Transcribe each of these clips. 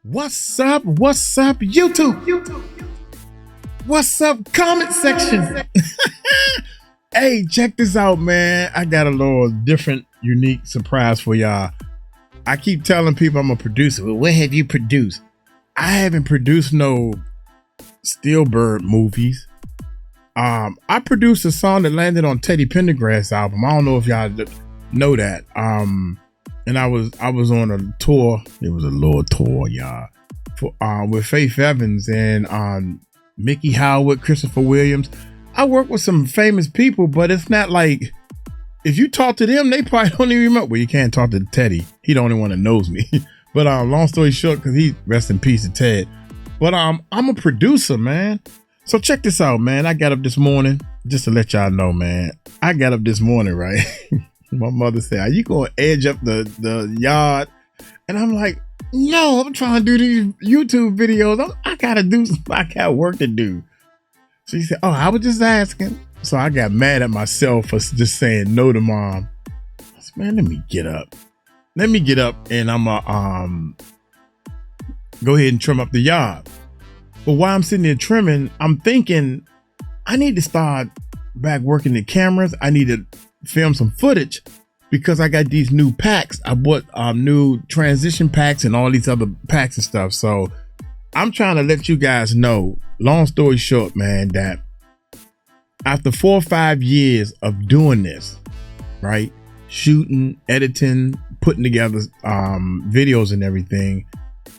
What's up? What's up, YouTube? What's up, comment section? Hey, check this out, man. I got a little different, unique surprise for y'all. I keep telling people I'm a producer. Well, what have you produced? I haven't produced no Steelbird movies. I produced a song that landed on Teddy Pendergrass' album. I don't know if y'all know that. And I was on a tour. It was a little tour, y'all, for with Faith Evans and Mickey Howard, Christopher Williams. I work with some famous people, but it's not like if you talk to them, they probably don't even remember. Well, you can't talk to Teddy. He the only one that knows me. But long story short, because he rest in peace to Ted. But I'm a producer, man. So check this out, man. I got up this morning, just to let y'all know, man. I got up this morning, right? My mother said, "Are you gonna edge up the yard?" And I'm like, "No, I'm trying to do these YouTube videos. I got work to do." She said, "Oh, I was just asking." So I got mad at myself for just saying no to mom. I said, "Man, let me get up and I'm go ahead and trim up the yard." But while I'm sitting there trimming, I'm thinking I need to start back working the cameras. I need to film some footage because I got these new packs. I bought new transition packs and all these other packs and stuff. So I'm trying to let you guys know, long story short, man, that after 4 or 5 years of doing this, right, shooting, editing, putting together videos and everything,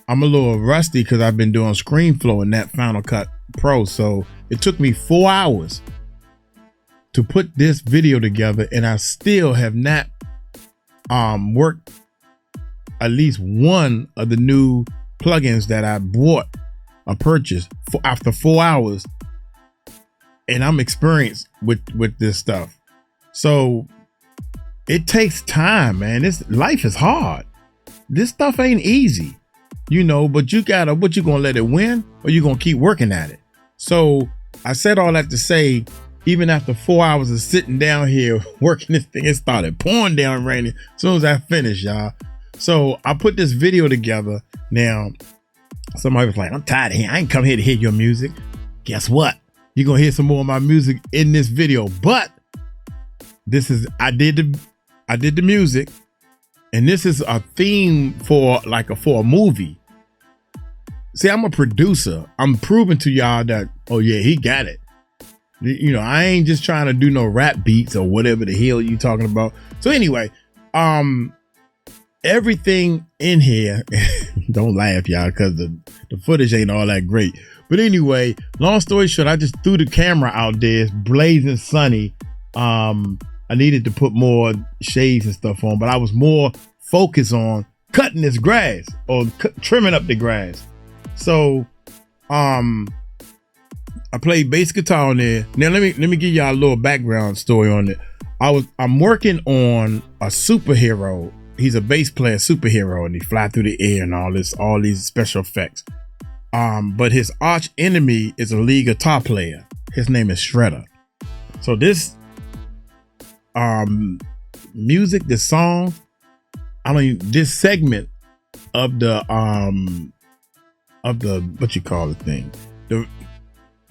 I'm a little rusty because I've been doing ScreenFlow and that Final Cut Pro. So it took me 4 hours to put this video together, and I still have not worked at least one of the new plugins that I bought or purchased after 4 hours. And I'm experienced with this stuff. So it takes time, man. Life is hard. This stuff ain't easy, you know, but you gonna let it win, or you gonna keep working at it? So I said all that to say, even after 4 hours of sitting down here working this thing, it started pouring down raining as soon as I finished, y'all. So I put this video together. Now, somebody was like, "I'm tired of here. I ain't come here to hear your music." Guess what? You're gonna hear some more of my music in this video. But I did the music, and this is a theme for a movie. See, I'm a producer. I'm proving to y'all that, oh yeah, he got it. You know, I ain't just trying to do no rap beats or whatever the hell you talking about. So anyway, everything in here, don't laugh, y'all, because the footage ain't all that great. But anyway, long story short, I just threw the camera out there. It's blazing sunny. I needed to put more shades and stuff on, but I was more focused on cutting this grass or trimming up the grass. So, I played bass guitar on there. Now let me give y'all a little background story on it. I'm working on a superhero. He's a bass player superhero, and he fly through the air and all these special effects. But his arch enemy is a lead guitar player. His name is Shredder. So this music, this song, this segment of the what you call the thing,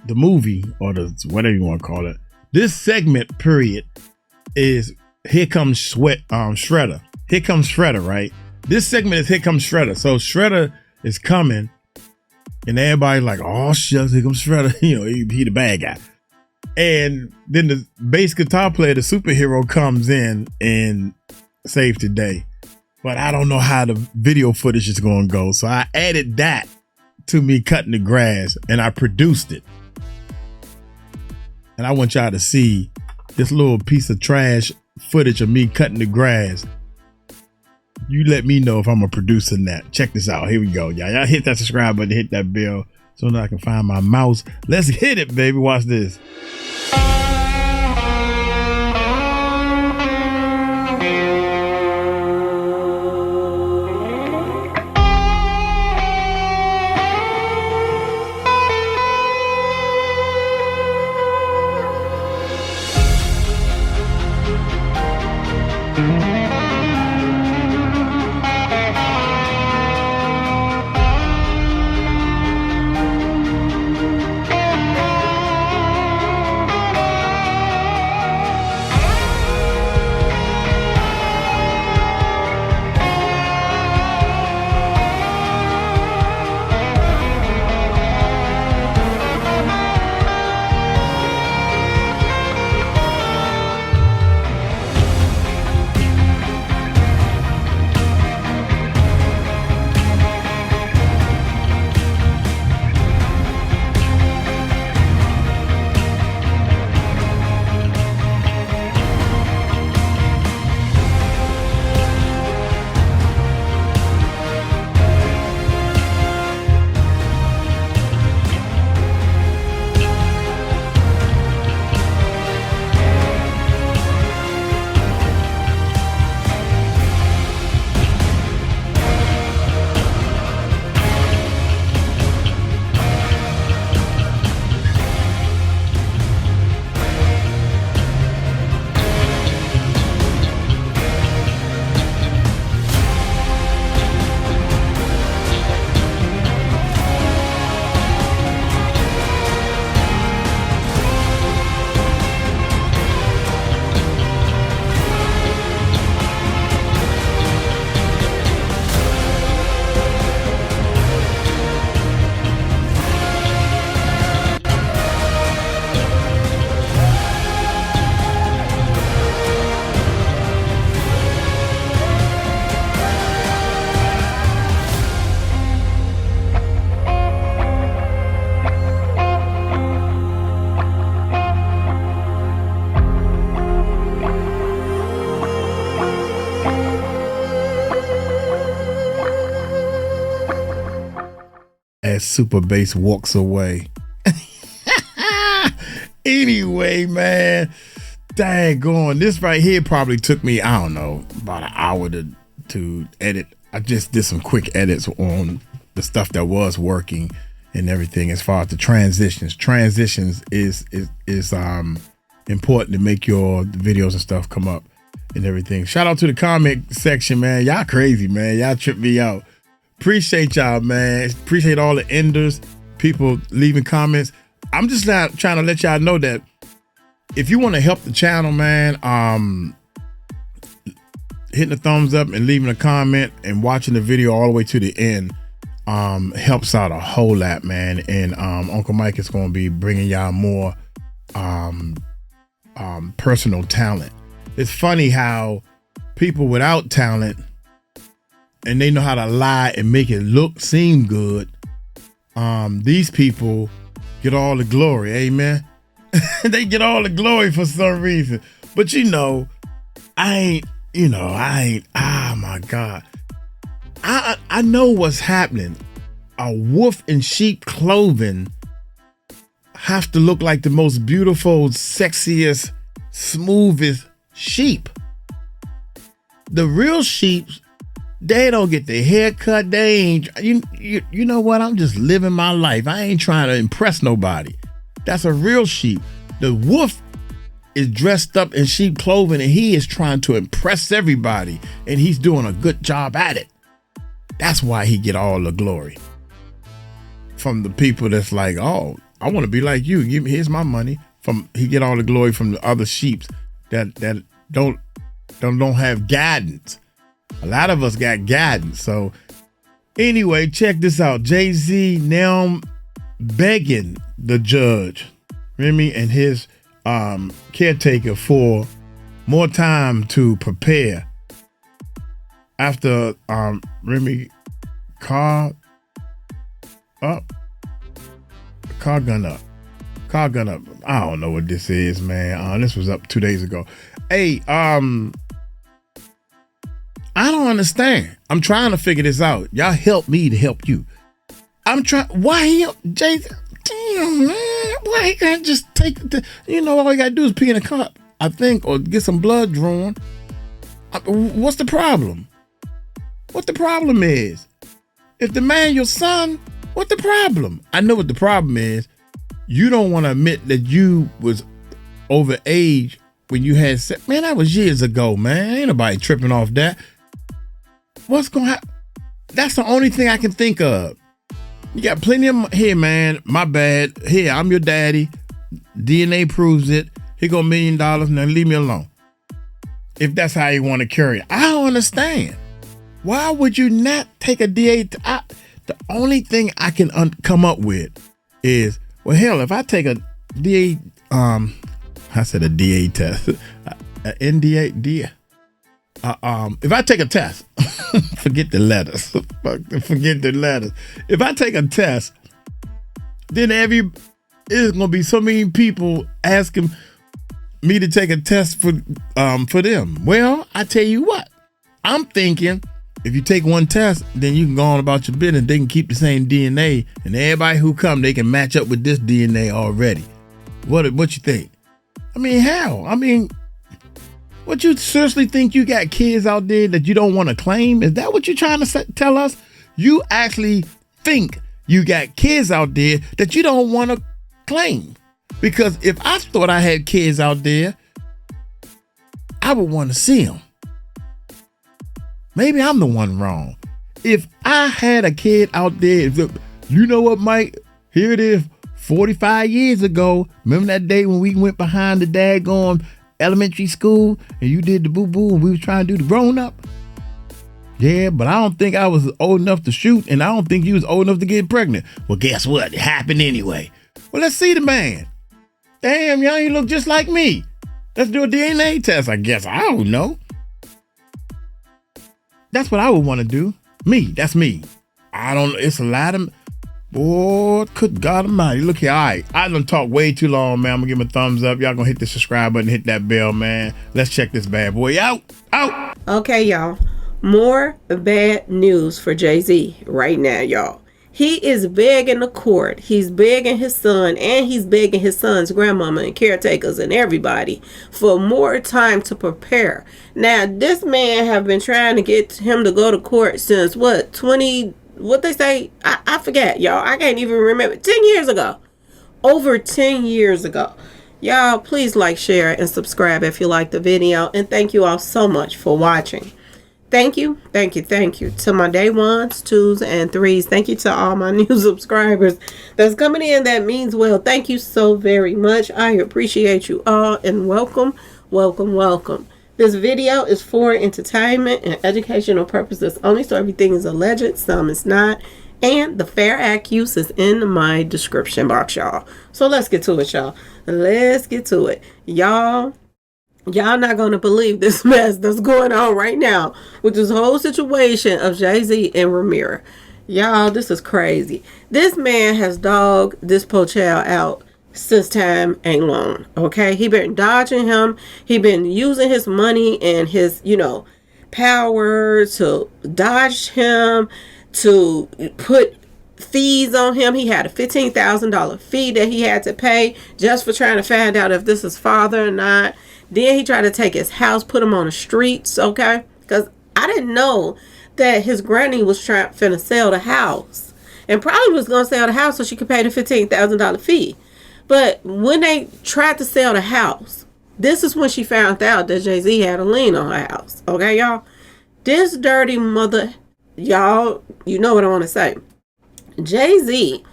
the movie, or the whatever you want to call it. This segment period is Here Comes Shredder. Here comes Shredder, right? This segment is Here Comes Shredder. So Shredder is coming, and everybody's like, "Oh shucks, here comes Shredder." You know, he the bad guy. And then the bass guitar player, the superhero, comes in and saves the day. But I don't know how the video footage is going to go. So I added that to me cutting the grass, and I produced it. And I want y'all to see this little piece of trash footage of me cutting the grass. You let me know if I'm a producer in that. Check this out. Here we go, y'all. Y'all hit that subscribe button, hit that bell so that I can find my mouse. Let's hit it, baby. Watch this. as Super Bass walks away. Anyway, man, daggone, this right here probably took me, I don't know, about an hour to edit. I just did some quick edits on the stuff that was working and everything. As far as the transitions is important to make your videos and stuff come up and everything. Shout out to the comment section, man. Y'all crazy, man. Y'all trip me out. Appreciate y'all, man. Appreciate all the enders, people leaving comments. I'm just not trying to let y'all know that if you want to help the channel, man, hitting the thumbs up and leaving a comment and watching the video all the way to the end helps out a whole lot, man. And Uncle Mike is going to be bringing y'all more personal talent. It's funny how people without talent, and they know how to lie and make it seem good, these people get all the glory. Amen. They get all the glory for some reason. But oh my God. I know what's happening. A wolf in sheep clothing have to look like the most beautiful, sexiest, smoothest sheep. The real sheep, they don't get their hair cut. They ain't, you know what? I'm just living my life. I ain't trying to impress nobody. That's a real sheep. The wolf is dressed up in sheep clothing and he is trying to impress everybody, and he's doing a good job at it. That's why he get all the glory from the people that's like, oh, I want to be like you. Here's my money. He get all the glory from the other sheeps that don't have guidance. A lot of us got guidance. So anyway, check this out. Jay-Z now begging the judge, Remy, and his caretaker for more time to prepare after Remy car gun up. I don't know what this is, man. This was up 2 days ago. Hey, I don't understand. I'm trying to figure this out. Y'all help me to help you. I'm trying. Why he, Jay? Damn, man. Why he can't just take the, all you gotta do is pee in a cup, I think, or get some blood drawn. What's the problem? What the problem is? If the man your son, what the problem? I know what the problem is. You don't want to admit that you was over age when you had sex. Man, that was years ago, man. Ain't nobody tripping off that. What's gonna happen? That's the only thing I can think of. You got plenty of here, man. My bad. Here, I'm your daddy. DNA proves it. Here go $1 million. Now leave me alone. If that's how you want to carry it, I don't understand. Why would you not take a DA? The only thing I can come up with is, well, hell, if I take a DA, I said a DA test, NDA, DA. If I take a test, forget the letters. If I take a test, then there's gonna be so many people asking me to take a test for them. Well, I tell you what, I'm thinking if you take one test, then you can go on about your business. They can keep the same DNA, and everybody who come, they can match up with this DNA already. What you think? I mean, hell, what, you seriously think you got kids out there that you don't want to claim? Is that what you're trying to tell us? You actually think you got kids out there that you don't want to claim? Because if I thought I had kids out there, I would want to see them. Maybe I'm the one wrong. If I had a kid out there, you know what, Mike? Here it is, 45 years ago. Remember that day when we went behind the daggone elementary school and you did the boo-boo and we was trying to do the grown-up? Yeah, but I don't think I was old enough to shoot, and I don't think you was old enough to get pregnant. Well, guess what? It happened anyway. Well, let's see the man. Damn, y'all, you look just like me. Let's do a DNA test, I guess. I don't know. That's what I would want to do. That's me. It's a lot of, boy, good God Almighty. Look here, all right. I done talked way too long, man. I'm gonna give him a thumbs up. Y'all gonna hit the subscribe button, hit that bell, man. Let's check this bad boy out. Okay, y'all. More bad news for Jay-Z right now, y'all. He is begging the court. He's begging his son, and he's begging his son's grandmama and caretakers and everybody for more time to prepare. Now, this man have been trying to get him to go to court since what, 20, what they say? I forget, y'all. I can't even remember. 10 years ago. Over 10 years ago. Y'all, please like, share, and subscribe if you like the video. And thank you all so much for watching. Thank you to my day ones, twos, and threes. Thank you to all my new subscribers that's coming in. That means well. Thank you so very much. I appreciate you all, and welcome. This video is for entertainment and educational purposes only, so everything is alleged, some is not, and the Fair Act use is in my description box, y'all. So let's get to it, y'all. Let's get to it, y'all. Y'all not going to believe this mess that's going on right now with this whole situation of Jay-Z and Rymir. Y'all, this is crazy. This man has dogged this poor child out since time ain't long. Okay? He been dodging him. He been using his money and his, power to dodge him, to put fees on him. He had a $15,000 fee that he had to pay just for trying to find out if this is father or not. Then he tried to take his house, put him on the streets, okay? Because I didn't know that his granny was finna sell the house. And probably was going to sell the house so she could pay the $15,000 fee. But when they tried to sell the house, this is when she found out that Jay-Z had a lien on her house. Okay, y'all? This dirty mother, y'all, you know what I want to say. Jay-Z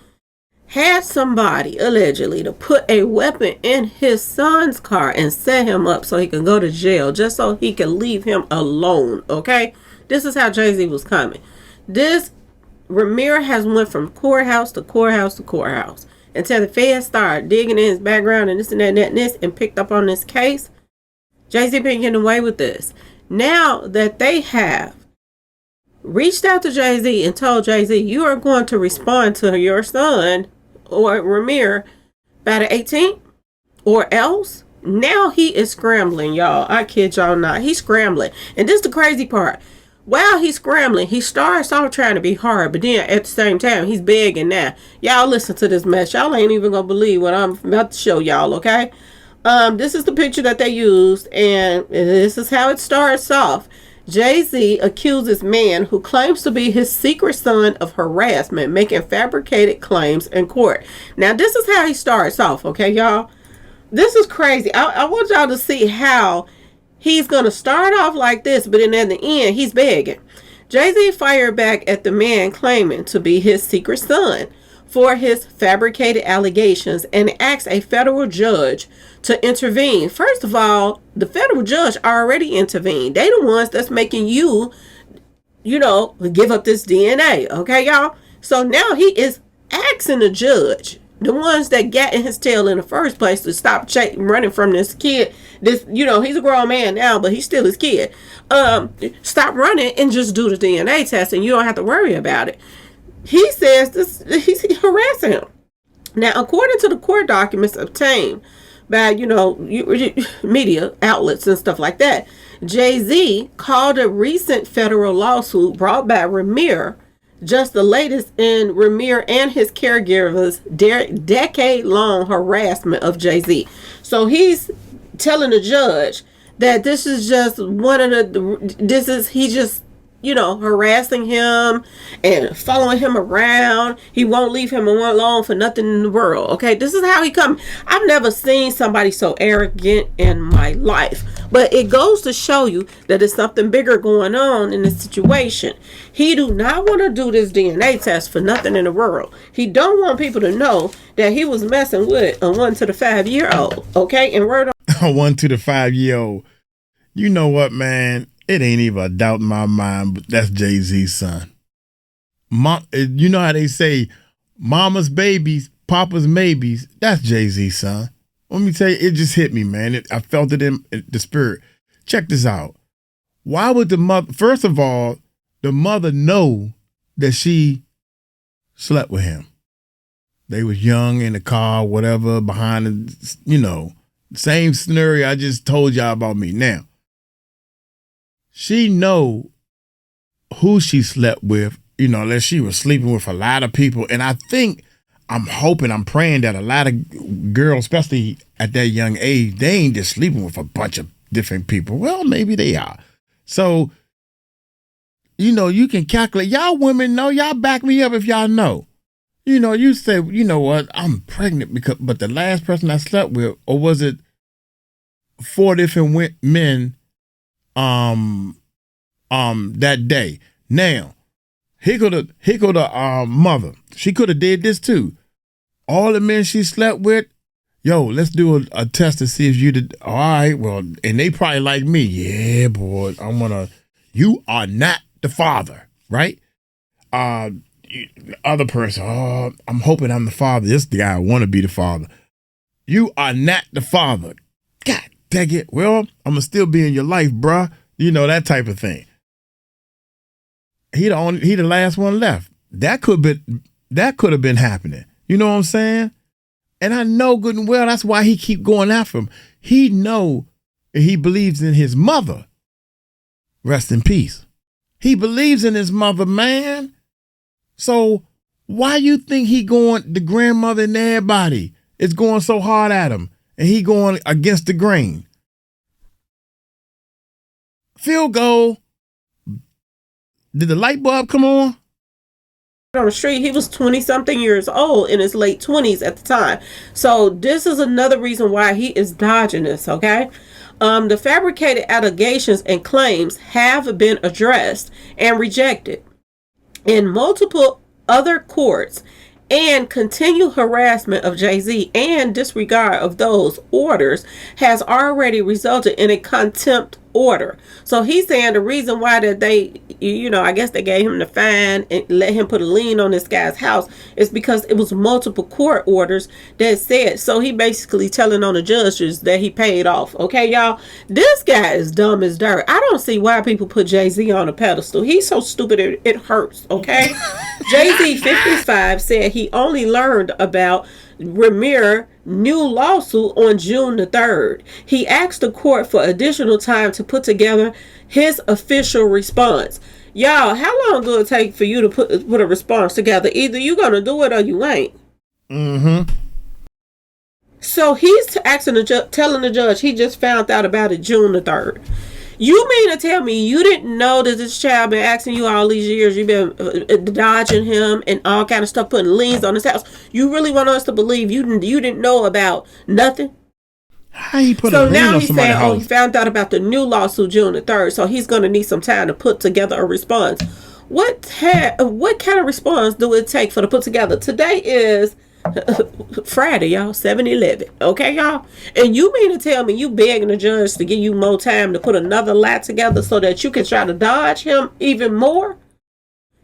had somebody allegedly to put a weapon in his son's car and set him up so he could go to jail just so he could leave him alone. Okay, this is how Jay-Z was coming. This Rymir has went from courthouse to courthouse to courthouse until the feds started digging in his background and this and that and that and this and picked up on this case. Jay-Z been getting away with this. Now that they have reached out to Jay-Z and told Jay-Z, you are going to respond to your son or Rymir by the 18th or else. Now he is scrambling, y'all. I kid y'all not. He's scrambling. And this is the crazy part. While he's scrambling, he starts off trying to be hard, but then at the same time, he's begging now. Y'all listen to this mess. Y'all ain't even gonna believe what I'm about to show y'all, okay? This is the picture that they used, and this is how it starts off. Jay-Z accuses man who claims to be his secret son of harassment, making fabricated claims in court. Now, this is how he starts off, okay, y'all? This is crazy. I want y'all to see how he's going to start off like this, but then at the end, he's begging. Jay-Z fired back at the man claiming to be his secret son for his fabricated allegations and asked a federal judge to intervene. First of all, the federal judge already intervened. They the ones that's making you, give up this DNA. Okay, y'all? So now he is asking the judge, the ones that got in his tail in the first place, to stop running from this kid. This, he's a grown man now, but he's still his kid. Stop running and just do the DNA test and you don't have to worry about it. He says this, he's harassing him. Now, according to the court documents obtained by, media outlets and stuff like that, Jay-Z called a recent federal lawsuit brought by Rymir just the latest in Rymir and his caregivers' decade-long harassment of Jay-Z. So he's telling the judge that this is just harassing him and following him around. He won't leave him alone for nothing in the world. Okay, this is how he come. I've never seen somebody so arrogant in my life. But it goes to show you that there's something bigger going on in this situation. He do not want to do this DNA test for nothing in the world. He don't want people to know that he was messing with a 1 to the 5-year-old. Okay, and word on A 1 to the 5-year-old. You know what, man? It ain't even a doubt in my mind, but that's Jay-Z's son. You know how they say, mama's babies, papa's maybes. That's Jay-Z's son. Let me tell you, it just hit me, man. I felt it in the spirit. Check this out. Why would the mother, first of all, the mother know that she slept with him? They was young in the car, whatever, behind the, same scenario I just told y'all about me. Now, she know who she slept with unless she was sleeping with a lot of people. And I'm hoping, I'm praying that a lot of girls, especially at that young age, they ain't just sleeping with a bunch of different people. Well, maybe they are. So, you can calculate. Y'all women know, y'all back me up if y'all know. You say, you know what, I'm pregnant but the last person I slept with, or was it 4 different men that day? Now, here go the mother. She could have did this too. All the men she slept with, yo, let's do a test to see if you did. All right, well, and they probably like me. Yeah, boy, you are not the father, right? The other person, oh, I'm hoping I'm the father. This guy, I want to be the father. You are not the father. God dang it. Well, I'm going to still be in your life, bruh. That type of thing. He the last one left. That could have been happening. You know what I'm saying? And I know good and well that's why he keep going after him. He know and he believes in his mother. Rest in peace. He believes in his mother, man. So why you think the grandmother and everybody is going so hard at him and he going against the grain? Field goal. Did the light bulb come on? On the street, he was 20-something years old, in his late 20s at the time. So this is another reason why he is dodging this, okay? The fabricated allegations and claims have been addressed and rejected in multiple other courts, and continued harassment of Jay-Z and disregard of those orders has already resulted in a contempt order. So he's saying the reason why that they, I guess they gave him the fine and let him put a lien on this guy's house is because it was multiple court orders that said. So he basically telling on the judges that he paid off. Okay, y'all, this guy is dumb as dirt. I don't see why people put Jay-Z on a pedestal. He's so stupid it hurts. Okay. Jay-Z 55 said he only learned about Rymir new lawsuit on June the 3rd. He asked the court for additional time to put together his official response. Y'all, how long do it take for you to put a response together? Either you're gonna do it or you ain't. So he's asking telling the judge he just found out about it June the 3rd. You mean to tell me you didn't know that this child been asking you all these years? You've been dodging him and all kind of stuff, putting liens on his house. You really want us to believe you didn't know about nothing? How he put a lien on somebody's house? He found out about the new lawsuit June the 3rd, so he's going to need some time to put together a response. What kind of response do it take for to put together? Today is Friday, y'all, 7-11. Okay, y'all? And you mean to tell me you begging the judge to give you more time to put another lot together so that you can try to dodge him even more?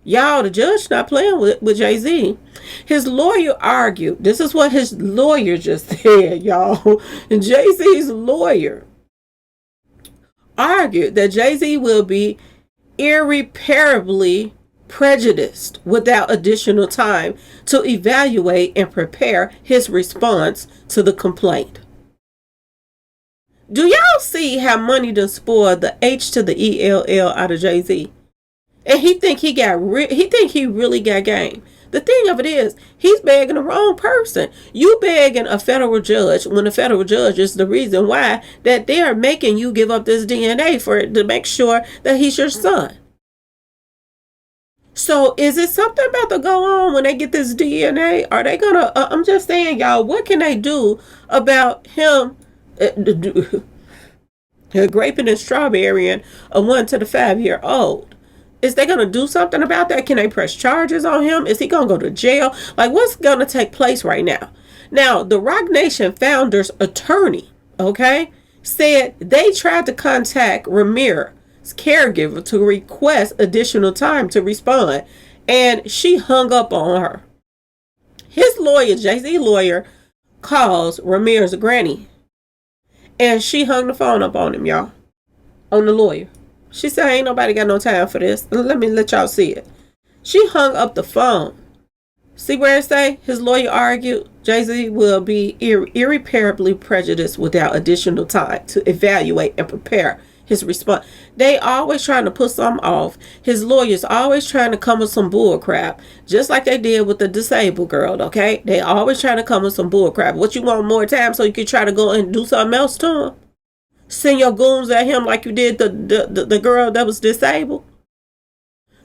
Y'all, the judge not playing with Jay-Z. His lawyer argued. This is what his lawyer just said, y'all. And Jay-Z's lawyer argued that Jay-Z will be irreparably prejudiced without additional time to evaluate and prepare his response to the complaint. Do y'all see how money done spoiled the H to the ELL out of Jay-Z? And he think he really got game. The thing of it is, he's begging the wrong person. You begging a federal judge when the federal judge is the reason why that they are making you give up this DNA to make sure that he's your son. So is it something about to go on when they get this DNA? Are they gonna, I'm just saying, y'all, what can they do about him graping and strawberrying a 1 to the 5-year-old? Is they gonna do something about that? Can they press charges on him? Is he gonna go to jail? Like, what's gonna take place right now? Now, the Roc Nation founder's attorney, okay, said they tried to contact Rymir caregiver to request additional time to respond, and she hung up on her. His lawyer, Jay-Z lawyer, calls Rymir's granny, and she hung the phone up on him, y'all, on the lawyer. She said, ain't nobody got no time for this. Let me let y'all see it. She hung up the phone. See where it say? His lawyer argued Jay-Z will be irreparably prejudiced without additional time to evaluate and prepare his response. They always trying to put something off. His lawyers always trying to come with some bull crap, just like they did with the disabled girl, okay? They always trying to come with some bull crap. What, you want more time so you can try to go and do something else to him? Send your goons at him like you did the girl that was disabled?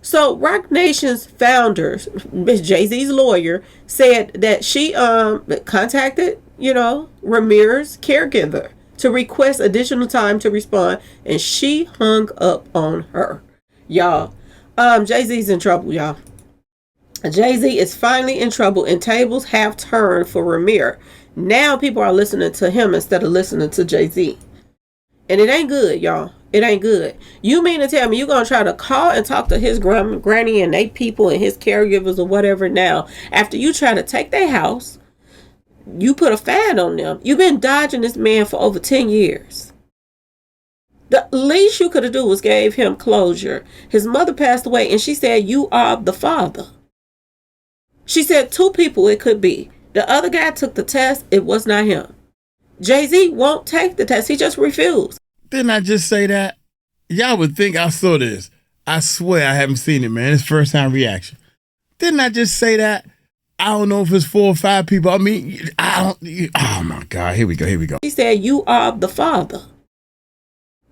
So Rock Nation's founder, Jay-Z's lawyer, said that she contacted, Rymir's caregiver to request additional time to respond, and she hung up on her. Y'all, Jay-Z's in trouble, y'all. Jay-Z is finally in trouble, and tables have turned for Rymir. Now people are listening to him instead of listening to Jay-Z. And it ain't good, y'all. It ain't good. You mean to tell me you're going to try to call and talk to his granny and they people and his caregivers or whatever now, after you try to take their house, you put a fine on them. You've been dodging this man for over 10 years. The least you could have done was gave him closure. His mother passed away and she said, you are the father. She said 2 people it could be. The other guy took the test. It was not him. Jay-Z won't take the test. He just refused. Didn't I just say that? Y'all would think I saw this. I swear I haven't seen it, man. It's first time reaction. Didn't I just say that? I don't know if it's 4 or 5 people. I mean, I don't. Oh my God. Here we go. She said, you are the father.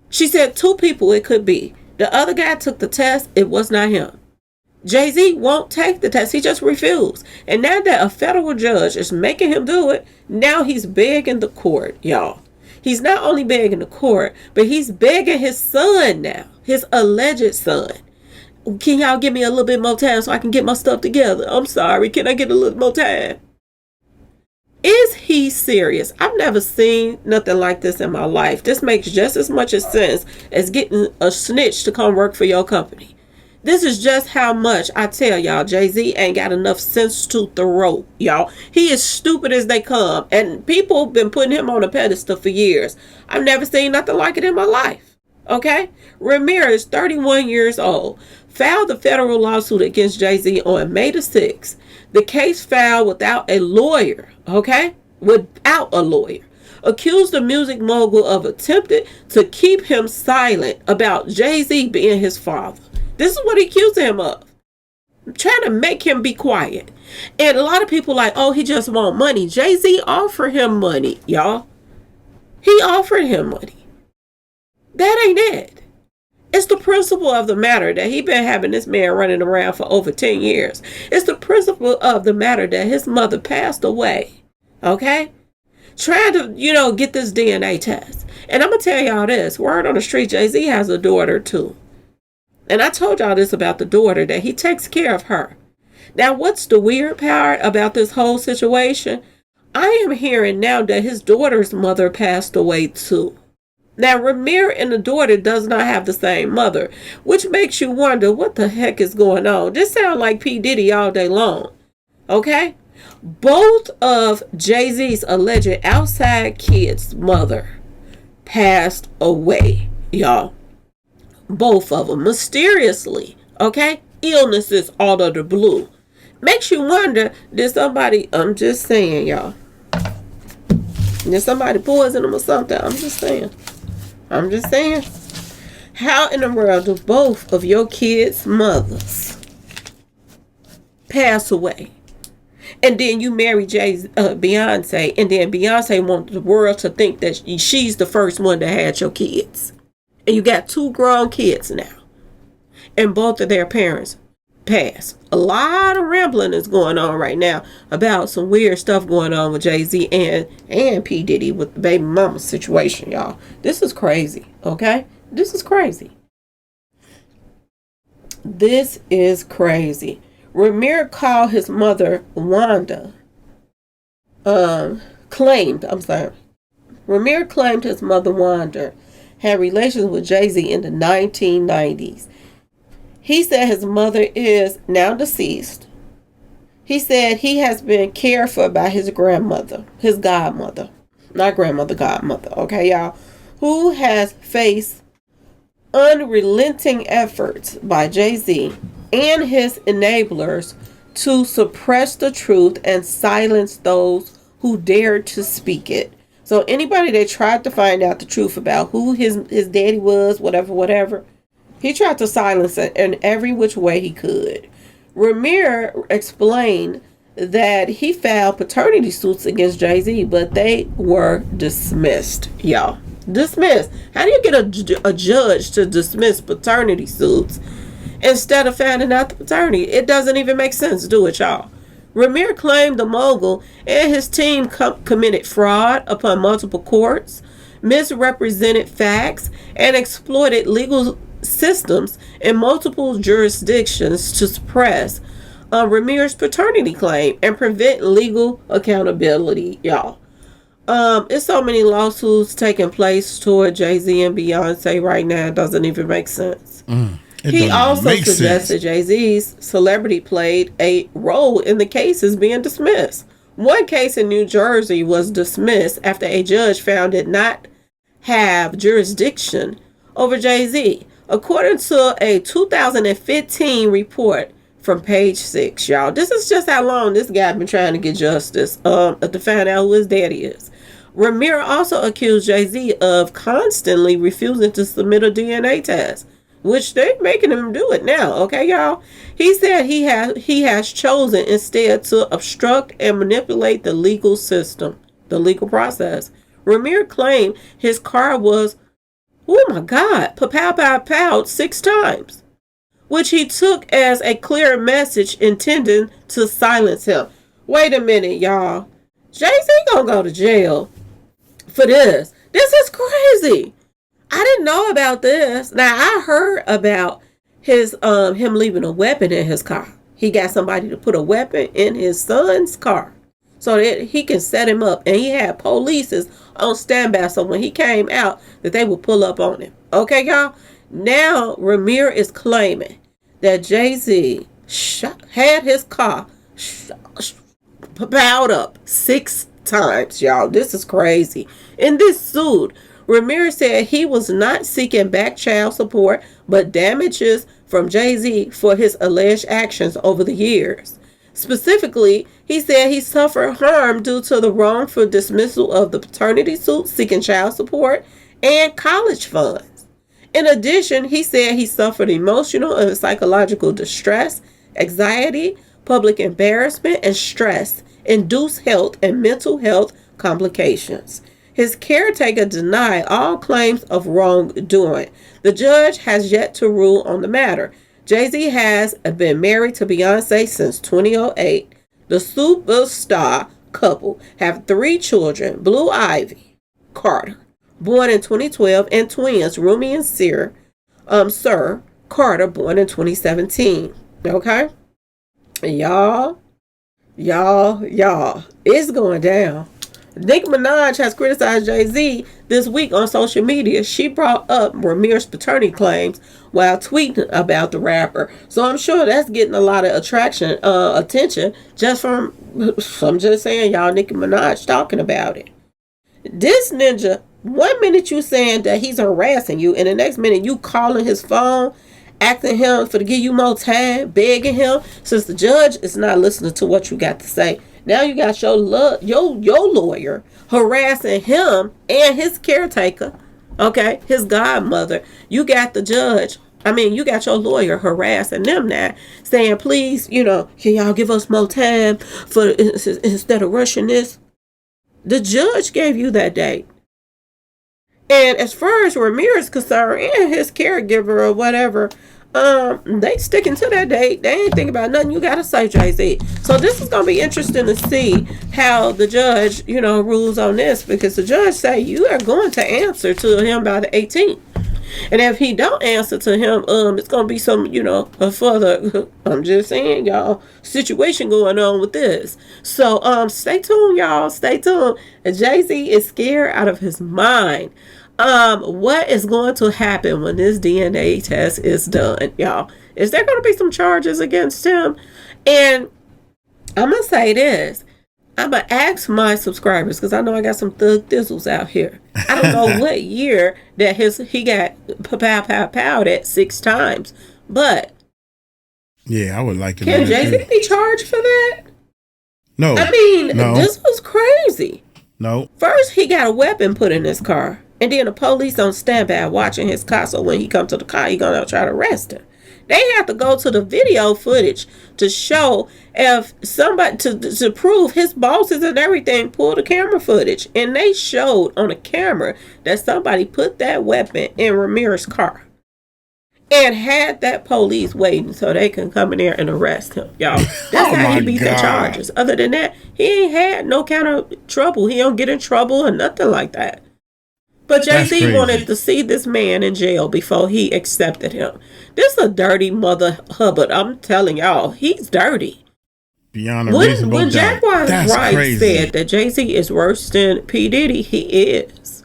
She said 2 people it could be. The other guy took the test. It was not him. Jay-Z won't take the test. He just refused. And now that a federal judge is making him do it, now he's begging the court, y'all. He's not only begging the court, but he's begging his son now, his alleged son. Can y'all give me a little bit more time so I can get my stuff together? I'm sorry. Can I get a little more time? Is he serious? I've never seen nothing like this in my life. This makes just as much sense as getting a snitch to come work for your company. This is just how much I tell y'all, Jay-Z ain't got enough sense to throw, y'all. He is stupid as they come. And people have been putting him on a pedestal for years. I've never seen nothing like it in my life. Okay? Rymir is 31 years old. Filed a federal lawsuit against Jay-Z on May the 6th. The case filed without a lawyer. Okay? Without a lawyer. Accused the music mogul of attempting to keep him silent about Jay-Z being his father. This is what he accused him of. Trying to make him be quiet. And a lot of people like, oh, he just want money. Jay-Z offered him money, y'all. He offered him money. That ain't it. It's the principle of the matter that he been having this man running around for over 10 years. It's the principle of the matter that his mother passed away. Okay? Trying to, get this DNA test. And I'm going to tell y'all this. Word on the street, Jay-Z has a daughter too. And I told y'all this about the daughter, that he takes care of her. Now, what's the weird part about this whole situation? I am hearing now that his daughter's mother passed away too. Now, Rymir and the daughter does not have the same mother, which makes you wonder what the heck is going on. This sounds like P. Diddy all day long. Okay? Both of Jay-Z's alleged outside kids' mother passed away, y'all. Both of them, mysteriously, okay? Illnesses out of the blue. Makes you wonder, did somebody, I'm just saying, y'all. Did somebody poison them or something? I'm just saying. How in the world do both of your kids' mothers pass away? And then you marry Beyonce, and then Beyonce wants the world to think that she's the first one that had your kids. And you got 2 grown kids now. And both of their parents passed. A lot of rambling is going on right now about some weird stuff going on with Jay-Z and P. Diddy with the baby mama situation, y'all. This is crazy, okay? This is crazy. This is crazy. Rymir called his mother Wanda. Rymir claimed his mother Wanda had relations with Jay-Z in the 1990s. He said his mother is now deceased. He said he has been cared for by his grandmother, his godmother. Not grandmother, godmother, okay, y'all? Who has faced unrelenting efforts by Jay-Z and his enablers to suppress the truth and silence those who dared to speak it. So anybody that tried to find out the truth about who his daddy was, whatever, he tried to silence it in every which way he could. Rymir explained that he filed paternity suits against Jay-Z, but they were dismissed, y'all. Dismissed. How do you get a judge to dismiss paternity suits instead of finding out the paternity? It doesn't even make sense, do it, y'all. Rymir claimed the mogul and his team committed fraud upon multiple courts, misrepresented facts, and exploited legal systems in multiple jurisdictions to suppress Rymir's paternity claim and prevent legal accountability, y'all. It's so many lawsuits taking place toward Jay-Z and Beyonce right now, it doesn't even make sense. He also suggested Jay-Z's celebrity played a role in the cases being dismissed. One case in New Jersey was dismissed after a judge found it not have jurisdiction over Jay-Z, according to a 2015 report from Page 6, y'all. This is just how long this guy been trying to get justice to find out who his daddy is. Rymir also accused Jay-Z of constantly refusing to submit a DNA test, which they're making him do it now, okay, y'all? He said he has chosen instead to obstruct and manipulate the legal system, the legal process. Rymir claimed his car was, oh my God, pow 6 times, which he took as a clear message intended to silence him. Wait a minute, y'all. Jay-Z gonna go to jail for this. This is crazy. I didn't know about this. Now, I heard about his him leaving a weapon in his car. He got somebody to put a weapon in his son's car so that he can set him up. And he had police on standby, so when he came out, that they would pull up on him. Okay, y'all? Now, Rymir is claiming that Jay-Z had his car powered up 6 times, y'all. This is crazy. In this suit, Rymir said he was not seeking back child support, but damages from Jay-Z for his alleged actions over the years. Specifically, he said he suffered harm due to the wrongful dismissal of the paternity suit seeking child support and college funds. In addition, he said he suffered emotional and psychological distress, anxiety, public embarrassment, and stress, induced health and mental health complications. His caretaker denied all claims of wrongdoing. The judge has yet to rule on the matter. Jay-Z has been married to Beyonce since 2008. The superstar couple have 3 children, Blue Ivy Carter, born in 2012, and twins, Rumi and Sir Carter, born in 2017. Okay? Y'all, it's going down. Nicki Minaj has criticized Jay-Z this week on social media. She brought up Rymir's paternity claims while tweeting about the rapper. So I'm sure that's getting a lot of attention just from, I'm just saying, y'all, Nicki Minaj talking about it. This ninja, one minute you saying that he's harassing you, and the next minute you calling his phone, asking him to give you more time, begging him, since the judge is not listening to what you got to say. Now you got your lawyer harassing him and his caretaker, okay, his godmother. You got you got your lawyer harassing them now, saying, please, can y'all give us more time instead of rushing this? The judge gave you that date. And as far as Rymir is concerned and his caregiver or whatever, they sticking to that date. They ain't thinking about nothing you gotta say, Jay-Z. So this is gonna be interesting to see how the judge, rules on this, because the judge say you are going to answer to him by the 18th. And if he don't answer to him, it's gonna be some, a further, I'm just saying, y'all, situation going on with this. So stay tuned, y'all. Stay tuned. And Jay-Z is scared out of his mind. What is going to happen when this DNA test is done, y'all? Is there going to be some charges against him? And I'm going to say this. I'm going to ask my subscribers, because I know I got some thug thizzles out here. I don't know what year that he got powed at 6 times, but yeah, I would like to know. Can Jay-Z be charged for that? No. I mean, this was crazy. No. First, he got a weapon put in his car. And then the police on standby watching his car. So when he come to the car, he gonna try to arrest him. They have to go to the video footage to show if somebody to prove his bosses and everything pulled the camera footage. And they showed on the camera that somebody put that weapon in Rymir's car. And had that police waiting so they can come in there and arrest him, y'all. That's how he beat the charges. Other than that, he ain't had no kind of trouble. He don't get in trouble or nothing like that. But Jay-Z wanted to see this man in jail before he accepted him. This is a dirty mother Hubbard. I'm telling y'all, he's dirty. Beyond a reasonable doubt. When Jaguar Wright said that Jay-Z is worse than P. Diddy, he is.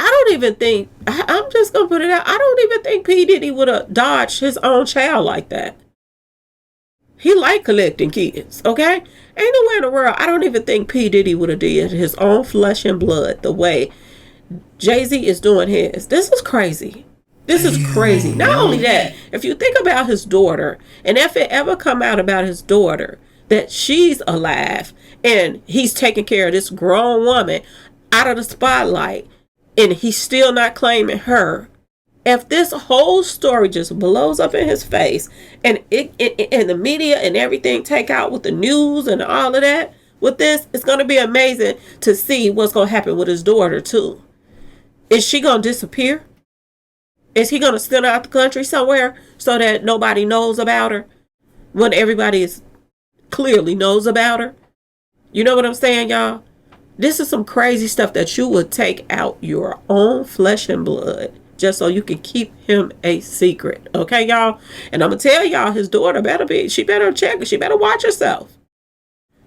I don't even think, I'm just going to put it out, I don't even think P. Diddy would have dodged his own child like that. He liked collecting kids, okay? Ain't nowhere in the world, I don't even think P. Diddy would have did his own flesh and blood the way Jay-Z is doing his. This is crazy. This is crazy. Not only that, if you think about his daughter, and if it ever come out about his daughter that she's alive and he's taking care of this grown woman out of the spotlight and he's still not claiming her, if this whole story just blows up in his face and and the media and everything take out with the news and all of that with this, it's going to be amazing to see what's going to happen with his daughter too. Is she going to disappear? Is he going to steal out the country somewhere so that nobody knows about her when everybody is clearly knows about her? You know what I'm saying, y'all? This is some crazy stuff that you would take out your own flesh and blood just so you can keep him a secret. Okay, y'all? And I'm going to tell y'all, his daughter she better check, she better watch herself.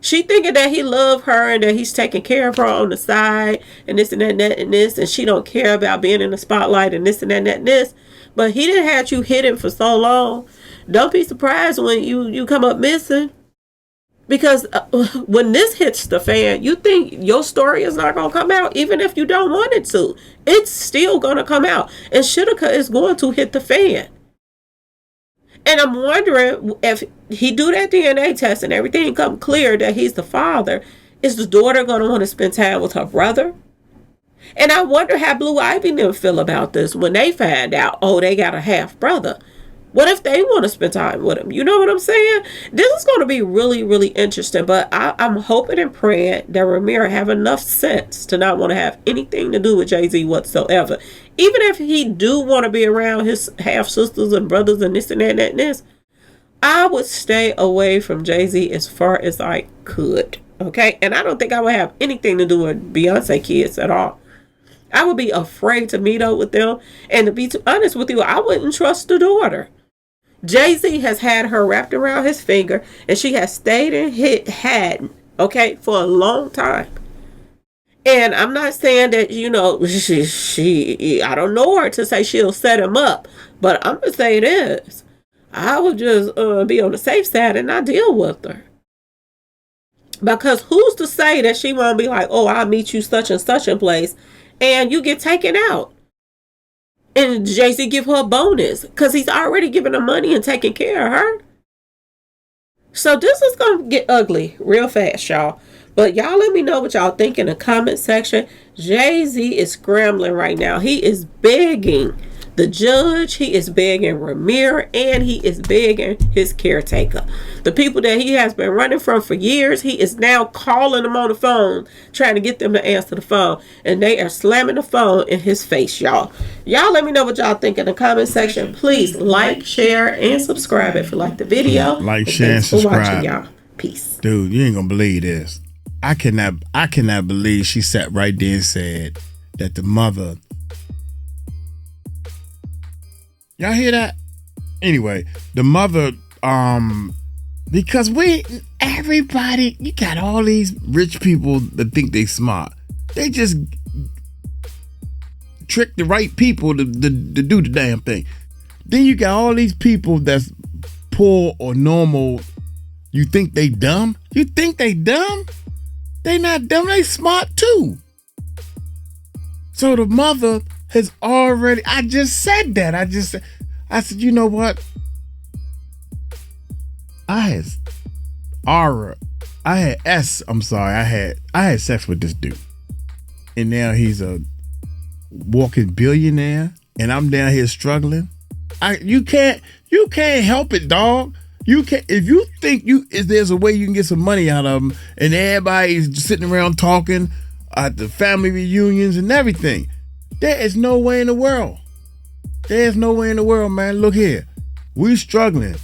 She thinking that he love her and that he's taking care of her on the side and this and that and that and this, and she don't care about being in the spotlight and this and that and that and this. But he didn't have you hidden for so long. Don't be surprised when you come up missing. Because when this hits the fan, you think your story is not going to come out, even if you don't want it to. It's still going to come out. And Shitika is going to hit the fan. And I'm wondering if he do that DNA test and everything come clear that he's the father, is the daughter going to want to spend time with her brother? And I wonder how Blue Ivy and them feel about this when they find out, oh, they got a half brother. What if they want to spend time with him? You know what I'm saying? This is going to be really, really interesting. But I'm hoping and praying that Rymir have enough sense to not want to have anything to do with Jay-Z whatsoever. Even if he do want to be around his half-sisters and brothers and this and that and this, I would stay away from Jay-Z as far as I could. Okay? And I don't think I would have anything to do with Beyonce kids at all. I would be afraid to meet up with them. And to be honest with you, I wouldn't trust the daughter. Jay-Z has had her wrapped around his finger, and she has stayed in hidden, okay, for a long time. And I'm not saying that, you know, she I don't know her to say she'll set him up, but I'm going to say this. I would just be on the safe side and not deal with her. Because who's to say that she won't be like, oh, I'll meet you such and such a place, and you get taken out. And Jay-Z give her a bonus because he's already giving her money and taking care of her. So this is going to get ugly real fast, y'all. But y'all let me know what y'all think in the comment section. Jay-Z is scrambling right now. He is begging the judge. He is begging Rymir. And he is begging his caretaker. The people that he has been running from for years, he is now calling them on the phone, trying to get them to answer the phone. And they are slamming the phone in his face, y'all. Y'all let me know what y'all think in the comment section. Please like, share, and subscribe if you like the video. Like, share, and subscribe. Thanks for watching, y'all. Peace. Dude, you ain't gonna believe this. I cannot believe she sat right there and said that the mother. Y'all hear that? Anyway, the mother, because everybody, you got all these rich people that think they smart. They just trick the right people to do the damn thing. Then you got all these people that's poor or normal. You think they dumb? You think they dumb? They not dumb, they smart too. So the mother has already, I just said that. I said, you know what? I had sex with this dude. and now he's a walking billionaire, and I'm down here struggling. You can't help it, dog. You can't. If you think if there's a way you can get some money out of them, and everybody's sitting around talking at the family reunions and everything, there is no way in the world. There's no way in the world, man. Look here, we struggling.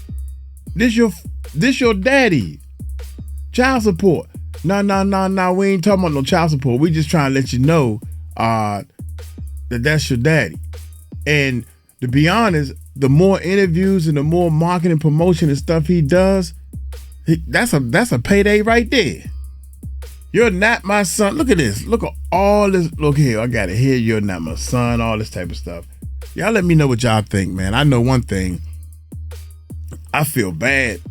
This your daddy. Child support. No. We ain't talking about no child support. We just trying to let you know that's your daddy. And to be honest, the more interviews and the more marketing, promotion and stuff he does, that's a payday right there. You're not my son. Look at this. Look at all this. Look here. I got it here. You're not my son. All this type of stuff. Y'all let me know what y'all think, man. I know one thing. I feel bad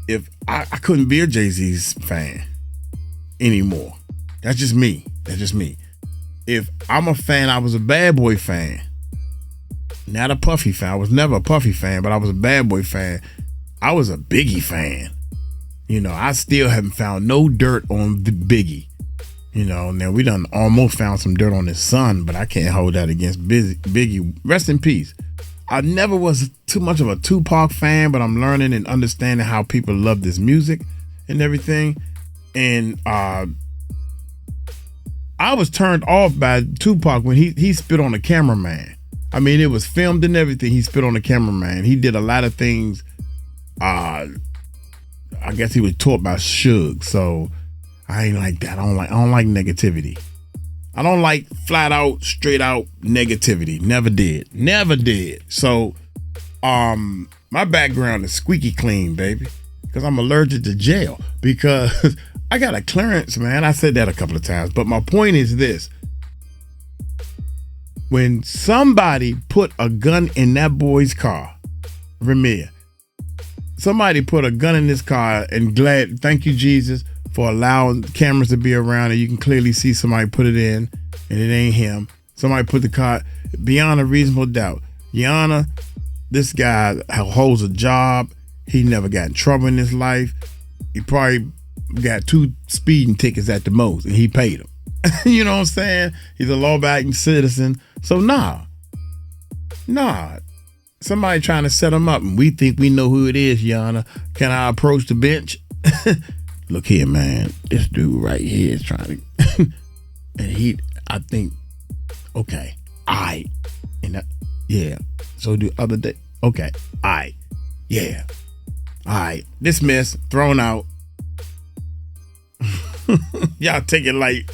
if I couldn't be a Jay-Z's fan anymore. That's just me. If I'm a fan, I was a Bad Boy fan. Not a Puffy fan. I was never a Puffy fan, but I was a Bad Boy fan. I was a Biggie fan. You know, I still haven't found no dirt on Biggie. You know, now we done almost found some dirt on his son, but I can't hold that against Biggie. Rest in peace. I never was too much of a Tupac fan, but I'm learning and understanding how people love this music and everything. And I was turned off by Tupac when he spit on the cameraman. I mean, it was filmed and everything. He spit on the cameraman. He did a lot of things. I guess he was taught by Suge, so I ain't like that. I don't like negativity. I don't like flat out, straight out negativity. Never did. So, my background is squeaky clean, baby, because I'm allergic to jail. Because I got a clearance, man. I said that a couple of times, but my point is this. When somebody put a gun in that boy's car, Rymir, somebody put a gun in this car, and thank you, Jesus, for allowing cameras to be around and you can clearly see somebody put it in and it ain't him. Somebody put the car beyond a reasonable doubt. Yana, this guy holds a job. He never got in trouble in his life. He probably got 2 speeding tickets at the most, and he paid them. You know what I'm saying? He's a law-abiding citizen. So nah. Somebody trying to set him up, and we think we know who it is, Yana. Can I approach the bench? Look here, man. This dude right here is trying to, and I think, okay, yeah. So the other day, okay, yeah, dismissed, thrown out. Y'all take it like,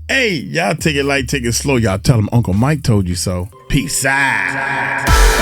take it slow. Y'all tell him Uncle Mike told you so. Peace out.